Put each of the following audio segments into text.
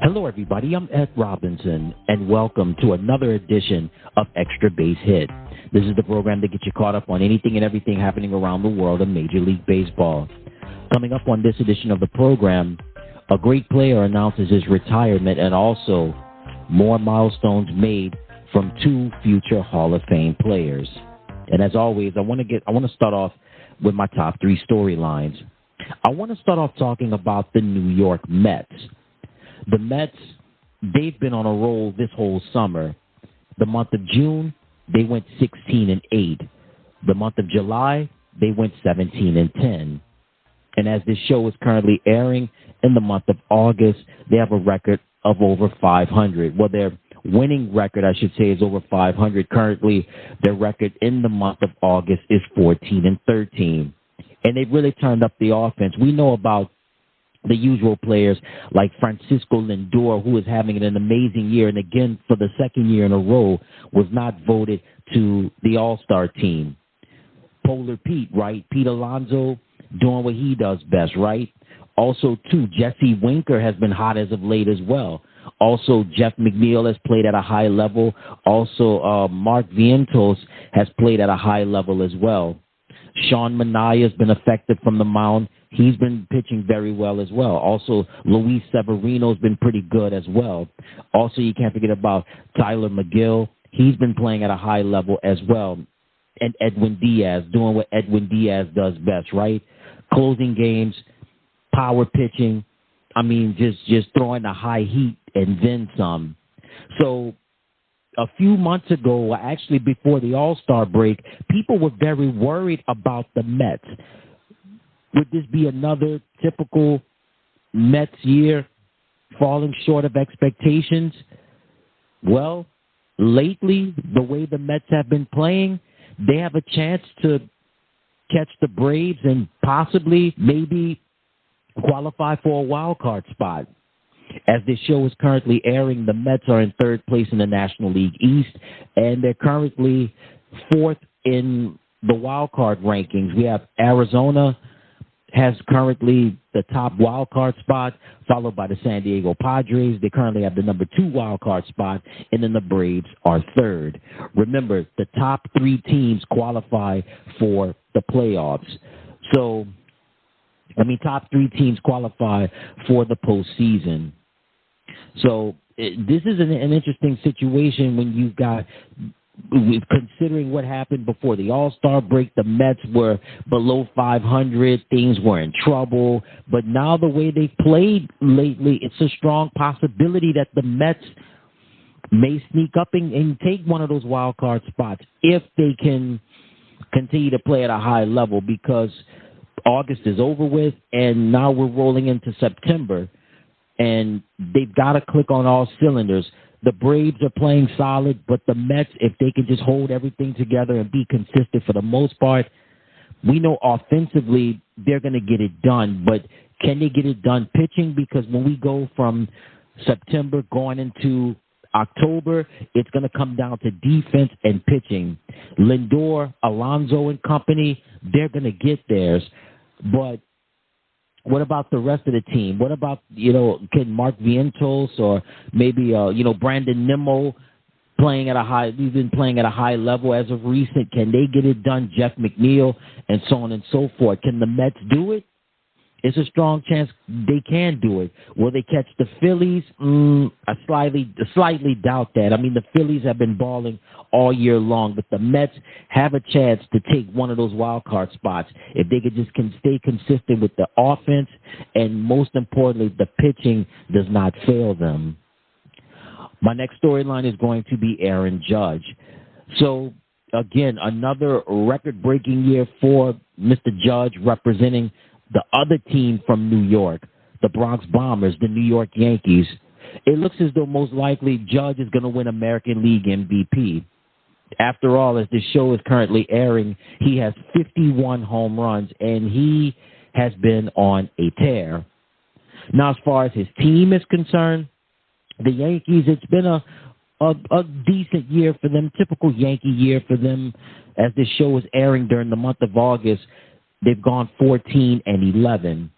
Hello, everybody. I'm Ed Robinson, and welcome to another edition of Extra Base Hit. This is the program that gets you caught up on anything and everything happening around the world of Major League Baseball. Coming up on this edition of the program, a great player announces his retirement, and also more milestones made from two future Hall of Fame players. And as always, I want to start off with my top three storylines. I want to start off talking about the New York Mets. The Mets, they've been on a roll this whole summer. The month of June, they went 16-8. The month of July, they went 17-10. And as this show is currently airing, in the month of August, they have a record of over 500. Well, their winning record, I should say, is over 500. Currently, their record in the month of August is 14-13. And they've really turned up the offense. We know about the usual players like Francisco Lindor, who is having an amazing year, and again, for the second year in a row, was not voted to the All-Star team. Polar Pete, right? Pete Alonso doing what he does best, right? Also, too, Jesse Winker has been hot as of late as well. Also, Jeff McNeil has played at a high level. Also, Mark Vientos has played at a high level as well. Sean Manaea has been effective from the mound. He's been pitching very well as well. Also, Luis Severino has been pretty good as well. Also, you can't forget about Tyler McGill. He's been playing at a high level as well. And Edwin Diaz, doing what Edwin Diaz does best, right? Closing games, power pitching. I mean, just throwing the high heat and then some. So a few months ago, actually before the All-Star break, people were very worried about the Mets. Would this be another typical Mets year, falling short of expectations? Well, lately, the way the Mets have been playing, they have a chance to catch the Braves and possibly maybe qualify for a wild card spot. As this show is currently airing, the Mets are in third place in the National League East, and they're currently fourth in the wild card rankings. We have Arizona has currently the top wild card spot, followed by the San Diego Padres. They currently have the number 2 wild card spot, and then the Braves are third. Remember, the top 3 teams qualify for the playoffs. Top 3 teams qualify for the postseason. So this is an interesting situation when you've got, considering what happened before the All-Star break, the Mets were below 500, things were in trouble. But now the way they've played lately, it's a strong possibility that the Mets may sneak up and take one of those wild card spots if they can continue to play at a high level, because August is over with, and now we're rolling into September, and they've got to click on all cylinders. The Braves are playing solid, but the Mets, if they can just hold everything together and be consistent for the most part, we know offensively they're going to get it done, but can they get it done pitching? Because when we go from September going into October, it's going to come down to defense and pitching. Lindor, Alonso, and company, they're going to get theirs. But what about the rest of the team? What about, can Mark Vientos or maybe, Brandon Nimmo playing at a high, we've been playing at a high level as of recent. Can they get it done? Jeff McNeil and so on and so forth. Can the Mets do it? It's a strong chance they can do it. Will they catch the Phillies? I slightly doubt that. I mean, the Phillies have been balling all year long, but the Mets have a chance to take one of those wild card spots if they could just stay consistent with the offense, and most importantly, the pitching does not fail them. My next storyline is going to be Aaron Judge. So, again, another record-breaking year for Mr. Judge, representing the other team from New York, the Bronx Bombers, the New York Yankees. It looks as though most likely Judge is going to win American League MVP. After all, as this show is currently airing, he has 51 home runs, and he has been on a tear. Now, as far as his team is concerned, the Yankees, it's been a decent year for them, typical Yankee year for them. As this show is airing during the month of August, they've gone 14-11.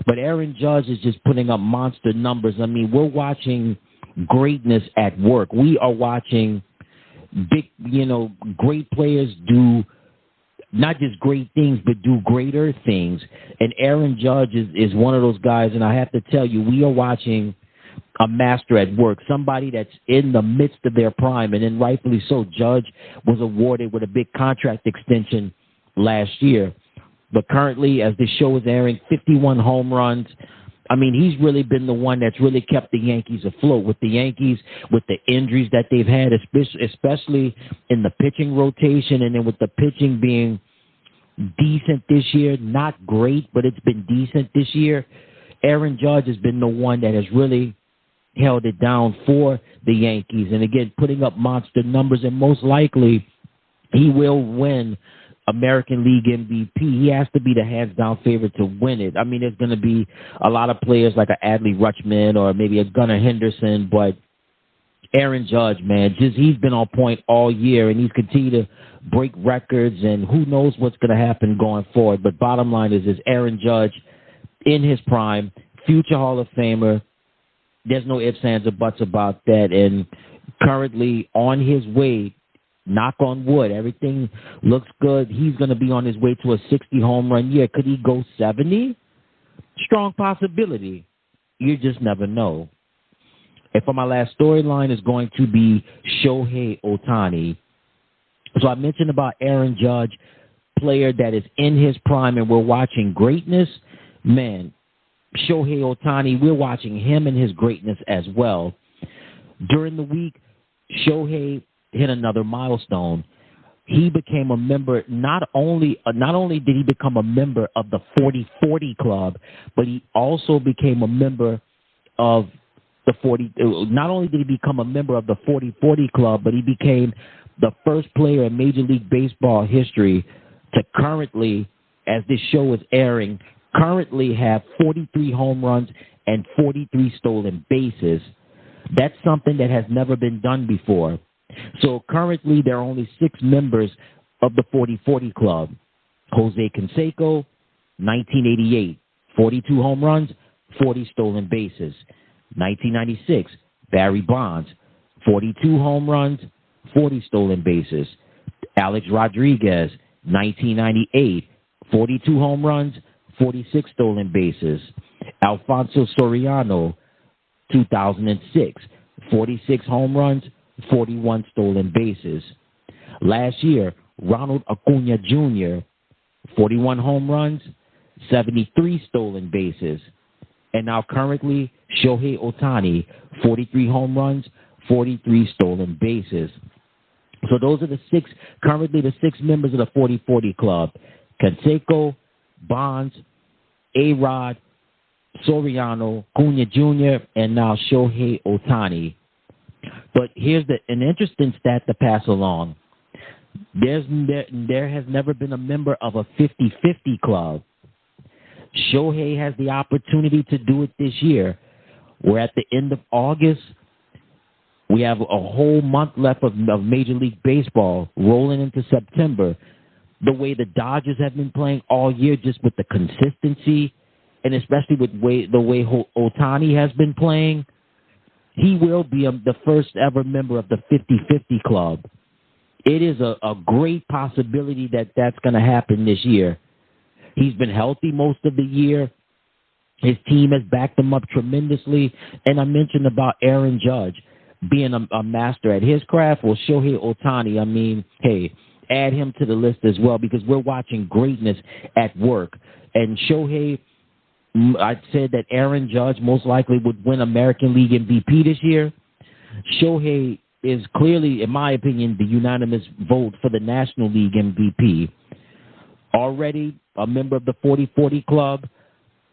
But Aaron Judge is just putting up monster numbers. I mean, we're watching greatness at work. We are watching big, great players do not just great things, but do greater things. And Aaron Judge is one of those guys, and I have to tell you, we are watching a master at work, somebody that's in the midst of their prime, and then rightfully so. Judge was awarded with a big contract extension last year. But currently, as the show is airing, 51 home runs. I mean, he's really been the one that's really kept the Yankees afloat. With the Yankees, with the injuries that they've had, especially in the pitching rotation, and then with the pitching being decent this year, not great, but it's been decent this year, Aaron Judge has been the one that has really held it down for the Yankees. And again, putting up monster numbers, and most likely he will win American League MVP. He has to be the hands-down favorite to win it. I mean, there's going to be a lot of players like a Adley Rutschman or maybe a Gunnar Henderson, but Aaron Judge, man, he's been on point all year, and he's continued to break records, and who knows what's going to happen going forward. But bottom line is Aaron Judge in his prime, future Hall of Famer. There's no ifs, ands, or buts about that, and currently on his way. Knock on wood, everything looks good. He's going to be on his way to a 60 home run year. Could he go 70? Strong possibility. You just never know. And for my last storyline is going to be ShoheiOhtani. So I mentioned about Aaron Judge, player that is in his prime, and we're watching greatness. Man, ShoheiOhtani, we're watching him and his greatness as well. During the week, Shohei hit another milestone. He became a member, not only did he become a member of the 40-40 club, but he also became a member of the 40. Not only did he become a member of the 40-40 club, but he became the first player in Major League Baseball history to currently, as this show is airing, currently have 43 home runs and 43 stolen bases. That's something that has never been done before. So currently there are only 6 members of the 40-40 club. Jose Canseco, 1988, 42 home runs, 40 stolen bases. 1996, Barry Bonds, 42 home runs, 40 stolen bases. Alex Rodriguez, 1998, 42 home runs, 46 stolen bases. Alfonso Soriano, 2006, 46 home runs, 41 stolen bases. Last year, Ronald Acuna Jr., 41 home runs, 73 stolen bases. And now currently, ShoheiOhtani, 43 home runs, 43 stolen bases. So those are currently the 6 members of the 40-40 club. Canseco, Bonds, A-Rod, Soriano, Acuna Jr., and now ShoheiOhtani. But here's an interesting stat to pass along. There has never been a member of a 50-50 club. Shohei has the opportunity to do it this year. We're at the end of August. We have a whole month left of Major League Baseball rolling into September. The way the Dodgers have been playing all year, just with the consistency, and especially with the way Ohtani has been playing, he will be the first ever member of the 50-50 club. It is a great possibility that that's going to happen this year. He's been healthy most of the year. His team has backed him up tremendously. And I mentioned about Aaron Judge being a master at his craft. Well, ShoheiOhtani, I mean, hey, add him to the list as well, because we're watching greatness at work. And Shohei, I said that Aaron Judge most likely would win American League MVP this year. Shohei is clearly, in my opinion, the unanimous vote for the National League MVP. Already a member of the 40-40 club,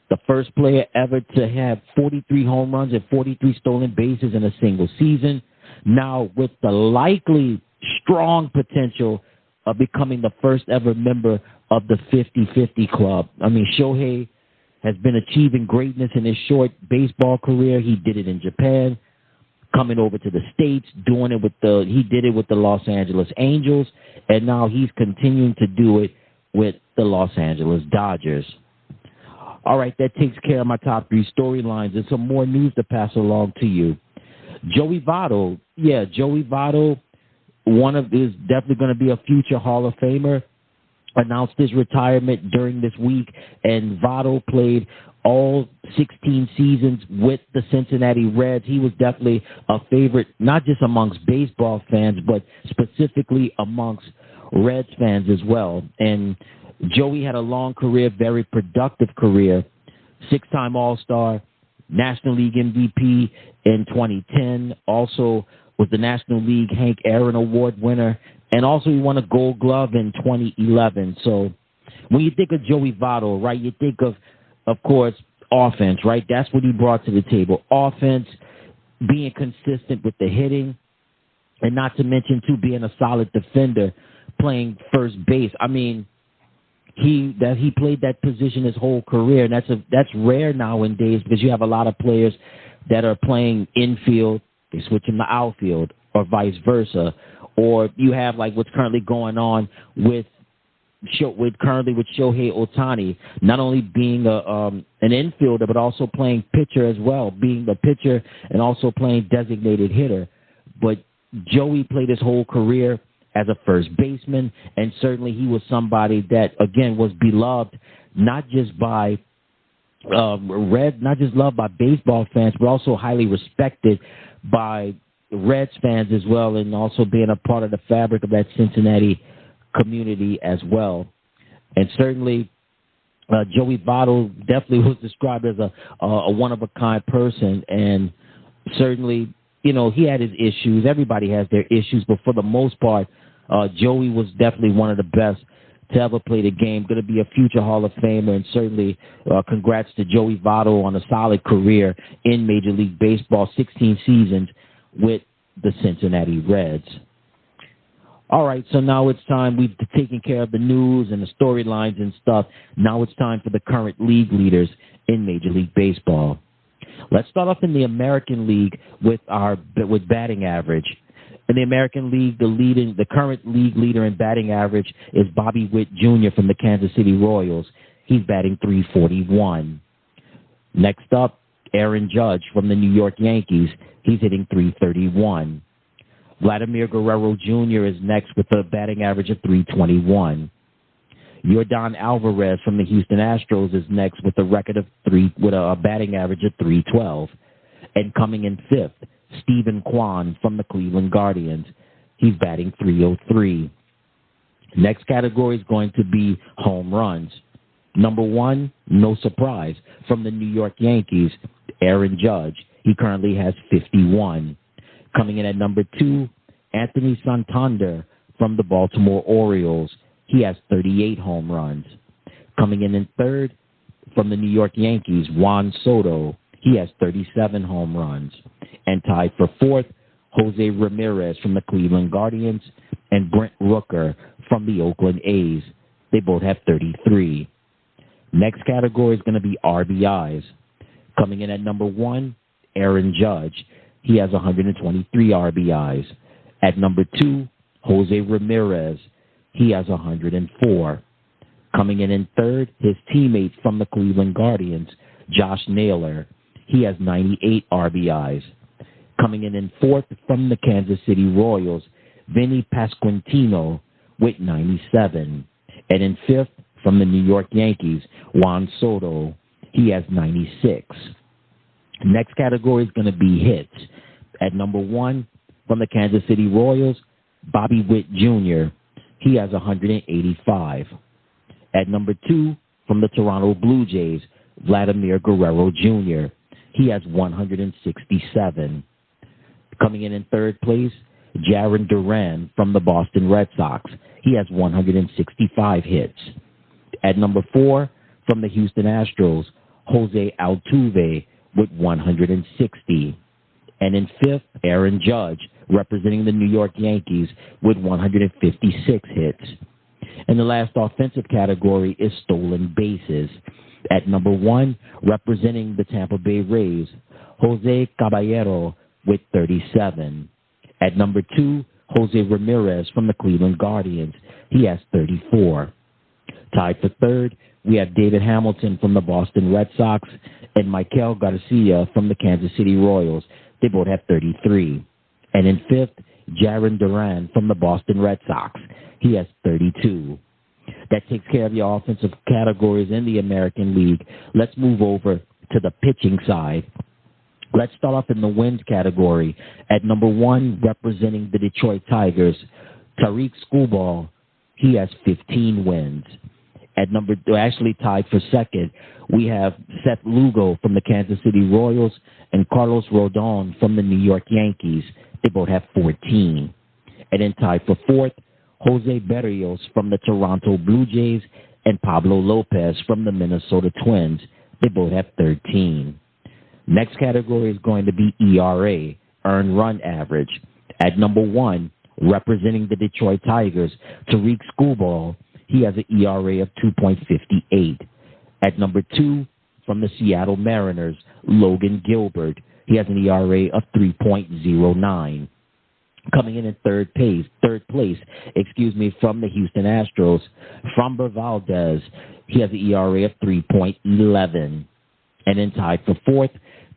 the first player ever to have 43 home runs and 43 stolen bases in a single season. Now with the likely strong potential of becoming the first ever member of the 50-50 club. I mean, Shohei has been achieving greatness in his short baseball career. He did it in Japan, coming over to the States, he did it with the Los Angeles Angels, and now he's continuing to do it with the Los Angeles Dodgers. All right, that takes care of my top three storylines and some more news to pass along to you. JoeyVotto, JoeyVotto, is definitely going to be a future Hall of Famer, announced his retirement during this week, and Votto played all 16 seasons with the Cincinnati Reds. He was definitely a favorite, not just amongst baseball fans, but specifically amongst Reds fans as well. And Joey had a long career, very productive career, six-time All-Star, National League MVP in 2010, also was the National League Hank Aaron Award winner, and also he won a Gold Glove in 2011. So when you think of JoeyVotto, right, you think of course, offense, right? That's what he brought to the table. Offense, being consistent with the hitting, and not to mention, too, being a solid defender, playing first base. I mean, he played that position his whole career, and that's rare nowadays because you have a lot of players that are playing infield, they switch him to outfield, or vice versa. Or you have like what's currently going on with ShoheiOhtani, not only being an infielder but also playing pitcher as well, being a pitcher and also playing designated hitter. But Joey played his whole career as a first baseman, and certainly he was somebody that again was beloved not just by not just loved by baseball fans, but also highly respected by Reds fans as well, and also being a part of the fabric of that Cincinnati community as well. And certainly JoeyVotto definitely was described as a one-of-a-kind person, and certainly, you know, he had his issues. Everybody has their issues, but for the most part, Joey was definitely one of the best to ever play the game, going to be a future Hall of Famer, and certainly congrats to JoeyVotto on a solid career in Major League Baseball, 16 seasons with the Cincinnati Reds. All right, so now it's time. We've taken care of the news and the storylines and stuff. Now it's time for the current league leaders in Major League Baseball. Let's start off in the American League with batting average. In the American League, the current league leader in batting average is Bobby Witt Jr. from the Kansas City Royals. He's batting .341. Next up, AaronJudge from the New York Yankees. He's hitting .331. Vladimir Guerrero Jr. is next with a batting average of .321. Yordan Alvarez from the Houston Astros is next with a batting average of .312. And coming in fifth, Stephen Kwan from the Cleveland Guardians. He's batting .303. Next category is going to be home runs. Number one, no surprise, from the New York Yankees, AaronJudge. He currently has 51. Coming in at number two, Anthony Santander from the Baltimore Orioles. He has 38 home runs. Coming in third, from the New York Yankees, Juan Soto. He has 37 home runs. And tied for fourth, Jose Ramirez from the Cleveland Guardians and Brent Rooker from the Oakland A's. They both have 33. Next category is going to be RBIs. Coming in at number one, AaronJudge. He has 123 RBIs. At number two, Jose Ramirez. He has 104. Coming in third, his teammate from the Cleveland Guardians, Josh Naylor. He has 98 RBIs. Coming in fourth from the Kansas City Royals, Vinny Pasquantino with 97. And in fifth from the New York Yankees, Juan Soto. He has 96. Next category is going to be hits. At number one from the Kansas City Royals, Bobby Witt Jr. He has 185. At number two from the Toronto Blue Jays, Vladimir Guerrero Jr. He has 167. Coming in third place, Jarren Duran from the Boston Red Sox. He has 165 hits. At number four from the Houston Astros, Jose Altuve with 160. And in fifth, AaronJudge, representing the New York Yankees with 156 hits. And the last offensive category is stolen bases. At number one, representing the Tampa Bay Rays, Jose Caballero with 37. At number two, Jose Ramirez from the Cleveland Guardians. He has 34. Tied for third, we have David Hamilton from the Boston Red Sox and Michael Garcia from the Kansas City Royals. They both have 33. And in fifth, Jarren Duran from the Boston Red Sox. He has 32. That takes care of your offensive categories in the American League. Let's move over to the pitching side. Let's start off in the wins category. At number 1, representing the Detroit Tigers, Tariq Skubal. He has 15 wins. At number 2, actually tied for second, we have Seth Lugo from the Kansas City Royals and Carlos Rodon from the New York Yankees. They both have 14. And then tied for fourth, Jose Berrios from the Toronto Blue Jays and Pablo Lopez from the Minnesota Twins. They both have 13. Next category is going to be ERA, earned run average. At number 1, representing the Detroit Tigers, Tariq Skubal. He has an ERA of 2.58. At number 2, from the Seattle Mariners, Logan Gilbert. He has an ERA of 3.09. Coming in third place, from the Houston Astros, Framber Valdez. He has an ERA of 3.11. And then tied for fourth,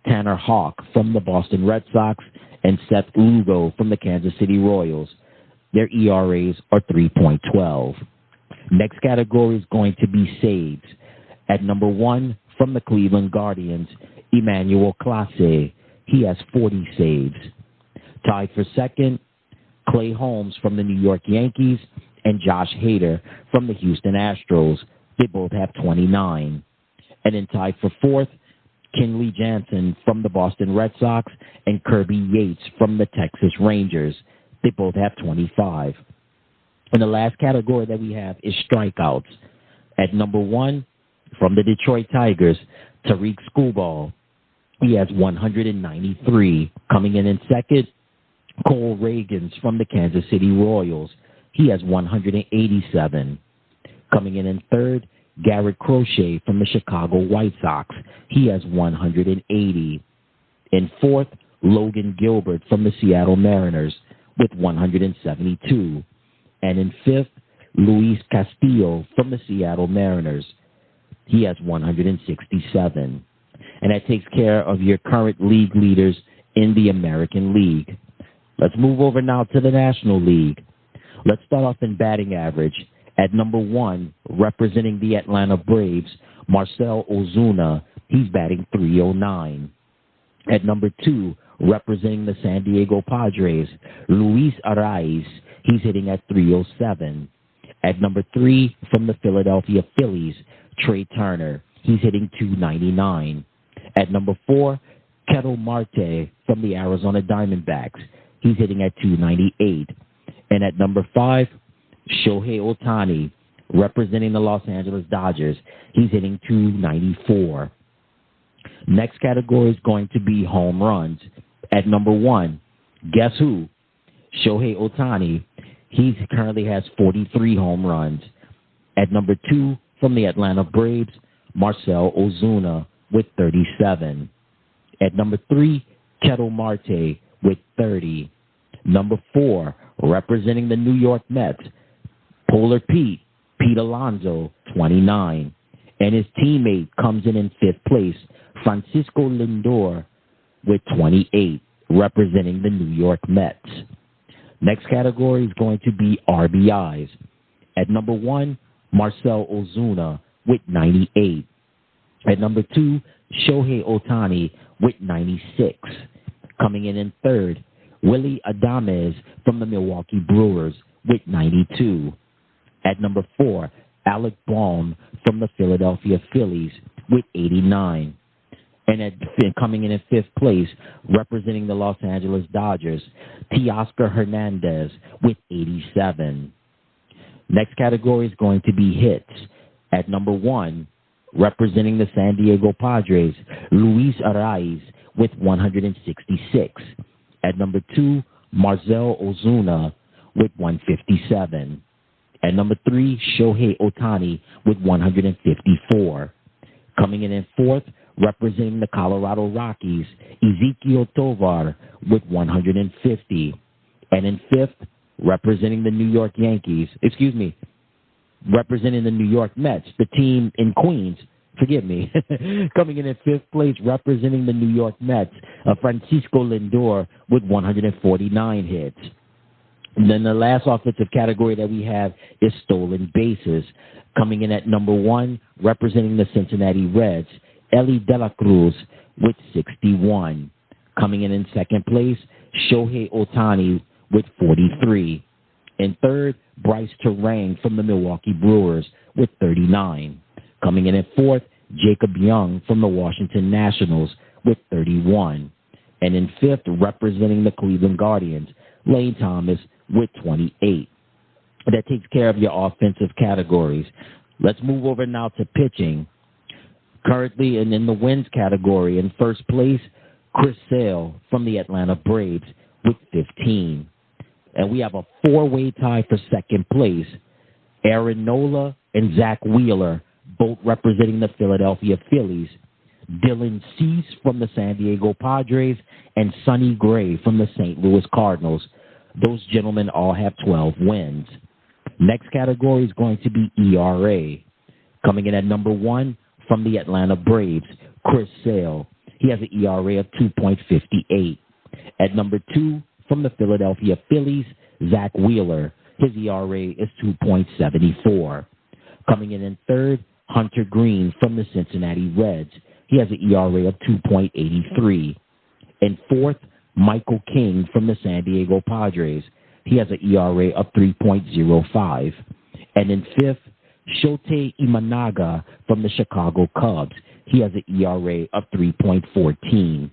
Tanner Houck from the Boston Red Sox and Seth Lugo from the Kansas City Royals. Their ERAs are 3.12. Next category is going to be saves. At number 1, from the Cleveland Guardians, Emmanuel Clase. He has 40 saves. Tied for second, Clay Holmes from the New York Yankees and Josh Hader from the Houston Astros. They both have 29. And then tied for fourth, Kenley Jansen from the Boston Red Sox and Kirby Yates from the Texas Rangers. They both have 25. And the last category that we have is strikeouts. At number 1, from the Detroit Tigers, Tariq Skubal. He has 193. Coming in second, Cole Reagans from the Kansas City Royals. He has 187. Coming in third, Garrett Crochet from the Chicago White Sox. He has 180. In fourth, Logan Gilbert from the Seattle Mariners with 172. And in fifth, Luis Castillo from the Seattle Mariners. He has 167. And that takes care of your current league leaders in the American League. Let's move over now to the National League. Let's start off in batting average. At number 1, representing the Atlanta Braves, Marcell Ozuna. He's batting .309. At number 2, representing the San Diego Padres, Luis Arraez. He's hitting at .307. At number 3, from the Philadelphia Phillies, Trey Turner. He's hitting .299. At number 4, Ketel Marte from the Arizona Diamondbacks. He's hitting at .298. And at number 5, Shohei Ohtani, representing the Los Angeles Dodgers. He's hitting .294. Next category is going to be home runs. At number 1, guess who? Shohei Ohtani. He currently has 43 home runs. At number 2, from the Atlanta Braves, Marcell Ozuna with 37. At number 3, Ketel Marte with 30. Number 4, representing the New York Mets, Polar Pete Alonso, 29. And his teammate comes in fifth place, Francisco Lindor with 28, representing the New York Mets. Next category is going to be RBIs. At number 1, Marcell Ozuna with 98. At number 2, Shohei Ohtani with 96. Coming in third, Willie Adames from the Milwaukee Brewers with 92. At number 4, Alec Bohm from the Philadelphia Phillies with 89. And coming in fifth place, representing the Los Angeles Dodgers, Teoscar Hernandez with 87. Next category is going to be hits. At number 1, representing the San Diego Padres, Luis Arraez with 166. At number 2, Marcell Ozuna with 157. At number 3, Shohei Ohtani with 154. Coming in fourth, representing the Colorado Rockies, Ezequiel Tovar with 150. And in fifth, representing the New York Yankees, representing the New York Mets, the team in Queens. Forgive me. Coming in at 5th place, representing the New York Mets, Francisco Lindor with 149 hits. And then the last offensive category that we have is stolen bases. Coming in at number 1, representing the Cincinnati Reds, Ellie De La Cruz with 61. Coming in 2nd place, ShoheiOhtani with 43. In 3rd, Bryce Terang from the Milwaukee Brewers with 39. Coming in at 4th, Jacob Young from the Washington Nationals with 31. And in 5th, representing the Cleveland Guardians, Lane Thomas with 28. That takes care of your offensive categories. Let's move over now to pitching. Currently, and in the wins category, in 1st place, Chris Sale from the Atlanta Braves with 15. And we have a 4-way tie for 2nd place. Aaron Nola and Zach Wheeler, both representing the Philadelphia Phillies. Dylan Cease from the San Diego Padres and Sonny Gray from the St. Louis Cardinals. Those gentlemen all have 12 wins. Next category is going to be ERA. Coming in at number 1 from the Atlanta Braves, Chris Sale. He has an ERA of 2.58. At number 2 from the Philadelphia Phillies, Zach Wheeler. His ERA is 2.74. Coming in 3rd, Hunter Green from the Cincinnati Reds. He has an ERA of 2.83. In 4th, Michael King from the San Diego Padres. He has an ERA of 3.05. And in 5th, Shohei Imanaga from the Chicago Cubs. He has an ERA of 3.14.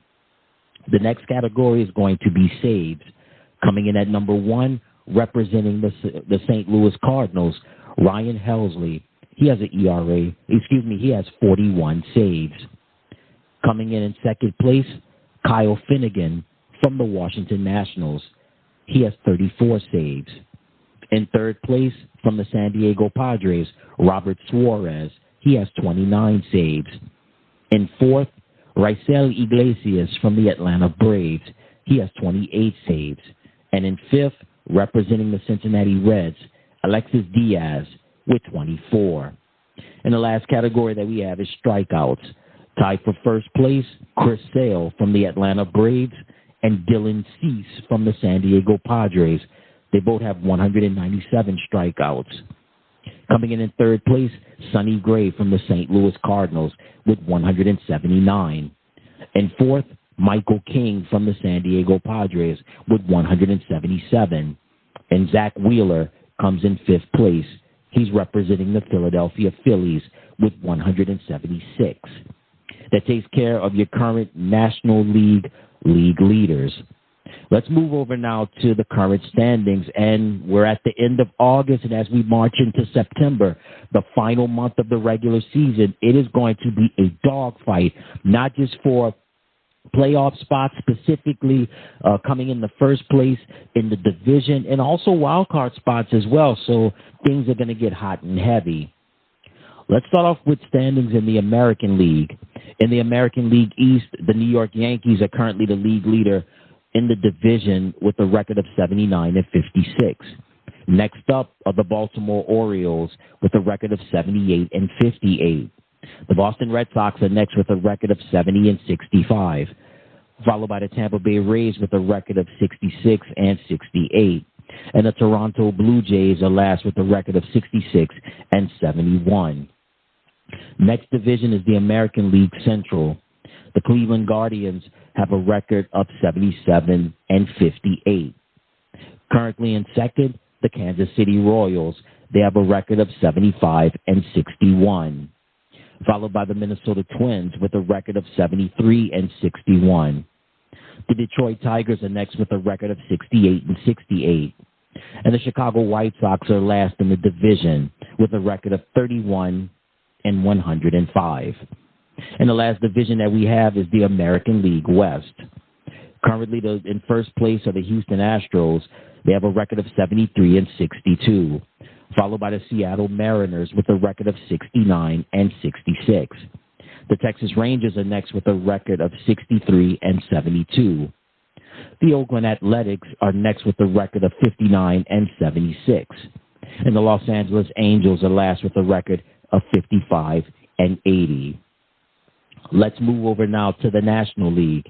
The next category is going to be saves. Coming in at number 1, representing the St. Louis Cardinals, Ryan Helsley. He has he has 41 saves. Coming in 2nd place, Kyle Finnegan from the Washington Nationals. He has 34 saves. In 3rd place, from the San Diego Padres, Robert Suarez. He has 29 saves. In 4th, Raisel Iglesias from the Atlanta Braves. He has 28 saves. And in 5th, representing the Cincinnati Reds, Alexis Diaz with 24. And the last category that we have is strikeouts. Tied for 1st place, Chris Sale from the Atlanta Braves and Dylan Cease from the San Diego Padres. They both have 197 strikeouts. Coming in 3rd place, Sonny Gray from the St. Louis Cardinals with 179. In 4th, Michael King from the San Diego Padres with 177. And Zach Wheeler comes in 5th place. He's representing the Philadelphia Phillies with 176. That takes care of your current National League leaders. Let's move over now to the current standings, and we're at the end of August, and as we march into September, the final month of the regular season, it is going to be a dogfight, not just for playoff spots, specifically coming in the 1st place in the division, and also wild card spots as well, so things are going to get hot and heavy. Let's start off with standings in the American League. In the American League East, the New York Yankees are currently the league leader in the division with a record of 79-56. Next up are the Baltimore Orioles with a record of 78-58. The Boston Red Sox are next with a record of 70-65, followed by the Tampa Bay Rays with a record of 66-68. And the Toronto Blue Jays are last with a record of 66-71. Next division is the American League Central. The Cleveland Guardians have a record of 77-58. Currently in 2nd, the Kansas City Royals. They have a record of 75-61. Followed by the Minnesota Twins with a record of 73-61. The Detroit Tigers are next with a record of 68-68. And the Chicago White Sox are last in the division with a record of 31-105. And the last division that we have is the American League West. Currently in 1st place are the Houston Astros. They have a record of 73-62, followed by the Seattle Mariners with a record of 69-66. The Texas Rangers are next with a record of 63-72. The Oakland Athletics are next with a record of 59-76. And the Los Angeles Angels are last with a record of 55-80. Let's move over now to the National League.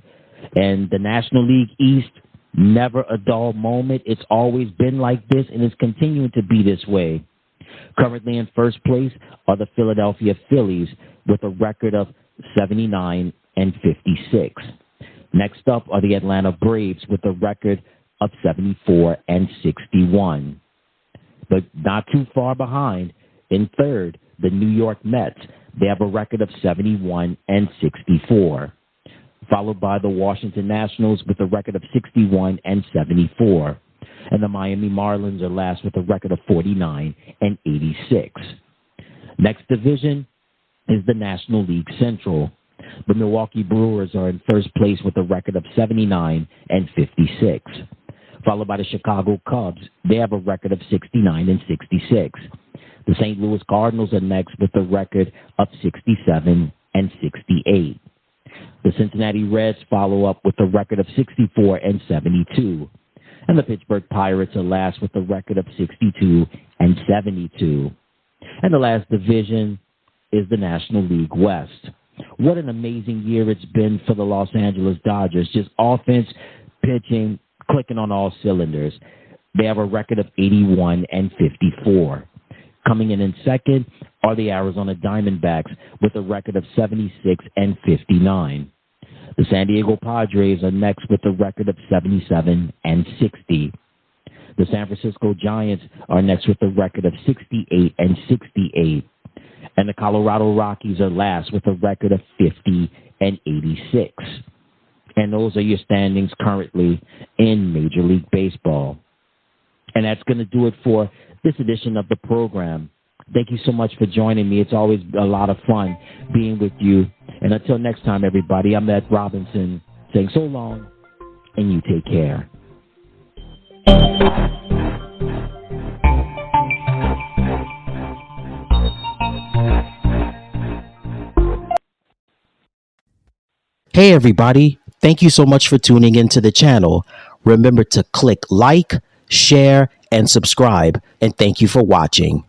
And the National League East, never a dull moment. It's always been like this, and it's continuing to be this way. Currently in first place are the Philadelphia Phillies with a record of 79-56. Next up are the Atlanta Braves with a record of 74-61. But not too far behind, in third, the New York Mets. They have a record of 71-64. Followed by the Washington Nationals with a record of 61-74. And the Miami Marlins are last with a record of 49-86. Next division is the National League Central. The Milwaukee Brewers are in first place with a record of 79-56. Followed by the Chicago Cubs. They have a record of 69-66. The St. Louis Cardinals are next with a record of 67-68. The Cincinnati Reds follow up with a record of 64-72. And the Pittsburgh Pirates are last with a record of 62-72. And the last division is the National League West. What an amazing year it's been for the Los Angeles Dodgers. Just offense, pitching, clicking on all cylinders. They have a record of 81-54. Coming in second are the Arizona Diamondbacks with a record of 76-59. The San Diego Padres are next with a record of 77-60. The San Francisco Giants are next with a record of 68-68. And the Colorado Rockies are last with a record of 50-86. And those are your standings currently in Major League Baseball. And that's going to do it for this edition of the program. Thank you so much for joining me. It's always a lot of fun being with you. And until next time, everybody, I'm Ed Robinson saying so long, and you take care. Hey, everybody. Thank you so much for tuning into the channel. Remember to click like, share, and subscribe. And thank you for watching.